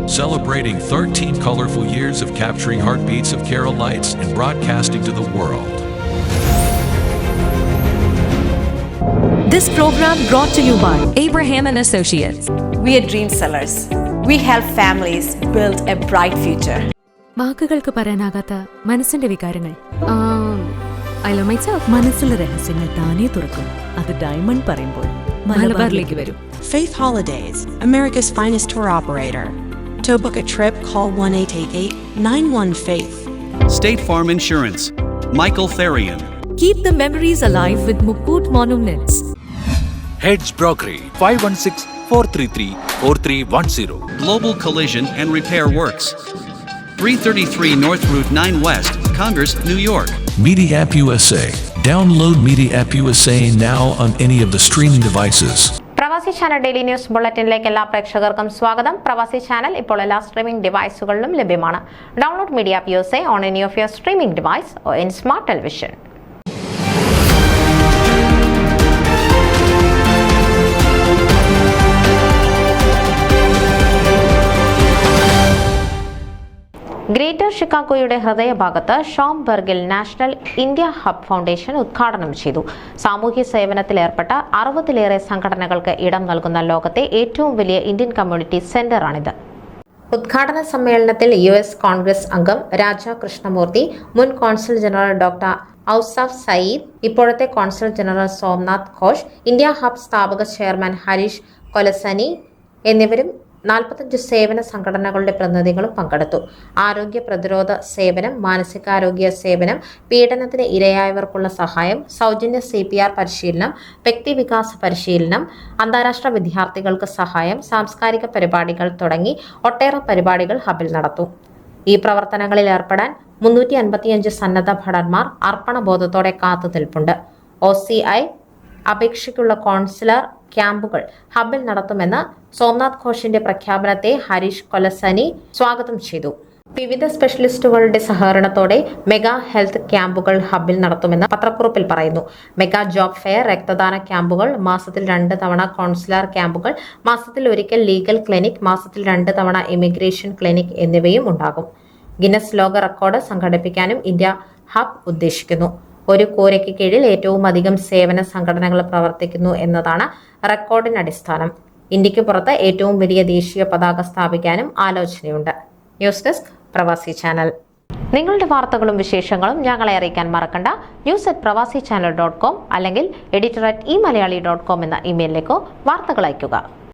celebrating 13 colorful years of capturing heartbeats of Kerala lights and broadcasting to the world. This program brought to you by Abraham and Associates. We are dream sellers. We help families build a bright future. വാക്കുകൾക്ക് പറയാനാകാത്ത മനസ്സിന്റെ വികാരങ്ങൾ. I love myself. മനസ്സിലെ രഹസ്യങ്ങൾ താനേ തുറക്കും. അത് diamond പറയുമ്പോൾ മലബാറിലേക്ക് വരും. Faith Holidays, America's finest tour operator. To book a trip, call 1-888-91-FAITH. State Farm Insurance, Michael Therian. Keep the memories alive with Mukut Monuments. Heads Brokery 516-433-4310. Global Collision and Repair Works, 333 North Route 9 West, Congress, New York. Media App USA. Download Media App USA now on any of the streaming devices. പ്രവാസി channel daily news ബുള്ളറ്റിനിലേക്ക് എല്ലാ പ്രേക്ഷകർക്കും സ്വാഗതം. പ്രവാസി channel ഇപ്പോൾ എല്ലാ streaming ഡിവൈസുകളിലും ലഭ്യമാണ്. Download media app USA on any of your streaming device or in smart television. Greater ഷിക്കാഗോയുടെ ഹൃദയഭാഗത്ത് ഷോംബെർഗിൽ നാഷണൽ ഇന്ത്യ ഹബ് ഫൗണ്ടേഷൻ ഉദ്ഘാടനം ചെയ്തു. സാമൂഹ്യ സേവനത്തിൽ ഏർപ്പെട്ട 60-ലേറെ സംഘടനകൾക്ക് ഇടം നൽകുന്ന ലോകത്തെ ഏറ്റവും വലിയ ഇന്ത്യൻ കമ്മ്യൂണിറ്റി സെന്ററാണിത്. ഉദ്ഘാടന സമ്മേളനത്തിൽ US കോൺഗ്രസ് അംഗം രാജ കൃഷ്ണമൂർത്തി, മുൻ consul general doctor Ausaf Sayeed, ഇപ്പോഴത്തെ consul general Somnath Ghosh, India hub സ്ഥാപക ചെയർമാൻ ഹരീഷ് കൊലസനി എന്നിവരും 45 സേവന സംഘടനകളുടെ പ്രതിനിധികളും പങ്കെടുത്തു. ആരോഗ്യ പ്രതിരോധ സേവനം, മാനസികാരോഗ്യ സേവനം, പീഡനത്തിന് ഇരയായവർക്കുള്ള സഹായം, സൗജന്യ CPR പരിശീലനം, വ്യക്തിവികാസ പരിശീലനം, അന്താരാഷ്ട്ര വിദ്യാർത്ഥികൾക്ക് സഹായം, സാംസ്കാരിക പരിപാടികൾ തുടങ്ങി ഒട്ടേറെ പരിപാടികൾ ഹബിൽ നടത്തും. ഈ പ്രവർത്തനങ്ങളിൽ ഏർപ്പെടാൻ 355 സന്നദ്ധ ഭടന്മാർ അർപ്പണബോധത്തോടെ കാത്തുനിൽപ്പുണ്ട്. OCI അപേക്ഷയ്ക്കുള്ള കോൺസുലർ ക്യാമ്പുകൾ ഹബിൽ നടത്തുമെന്ന് സോംനാഥ് ഘോഷിന്റെ പ്രഖ്യാപനത്തെ ഹരീഷ് കൊലസനി സ്വാഗതം ചെയ്തു. വിവിധ സ്പെഷ്യലിസ്റ്റുകളുടെ സഹകരണത്തോടെ മെഗാ ഹെൽത്ത് ക്യാമ്പുകൾ ഹബിൽ നടത്തുമെന്ന് പത്രക്കുറിപ്പിൽ പറയുന്നു. മെഗാ ജോബ് ഫെയർ, രക്തദാന ക്യാമ്പുകൾ, മാസത്തിൽ 2 തവണ കോൺസുലർ ക്യാമ്പുകൾ, മാസത്തിൽ ഒരിക്കൽ ലീഗൽ ക്ലിനിക്, മാസത്തിൽ 2 തവണ ഇമിഗ്രേഷൻ ക്ലിനിക് എന്നിവയും ഉണ്ടാകും. ഗിന്നസ് ലോക റെക്കോർഡ് സംഘടിപ്പിക്കാനും ഇന്ത്യ ഹബ് ഉദ്ദേശിക്കുന്നു. ഒരു കൂരയ്ക്ക് കീഴിൽ ഏറ്റവും അധികം സേവന സംഘടനകൾ പ്രവർത്തിക്കുന്നു എന്നതാണ് റെക്കോർഡിന് അടിസ്ഥാനം. ഇന്ത്യക്ക് പുറത്ത് ഏറ്റവും വലിയ ദേശീയ പതാക സ്ഥാപിക്കാനും ആലോചനയുണ്ട്. ന്യൂസ് ഡെസ്ക് പ്രവാസി ചാനൽ. നിങ്ങളുടെ വാർത്തകളും വിശേഷങ്ങളും ഞങ്ങളെ അറിയിക്കാൻ മറക്കണ്ട. news@pravasichannel.com അല്ലെങ്കിൽ editor@eMalayali.com എന്ന ഇമെയിലിലേക്കോ വാർത്തകൾ അയയ്ക്കുക.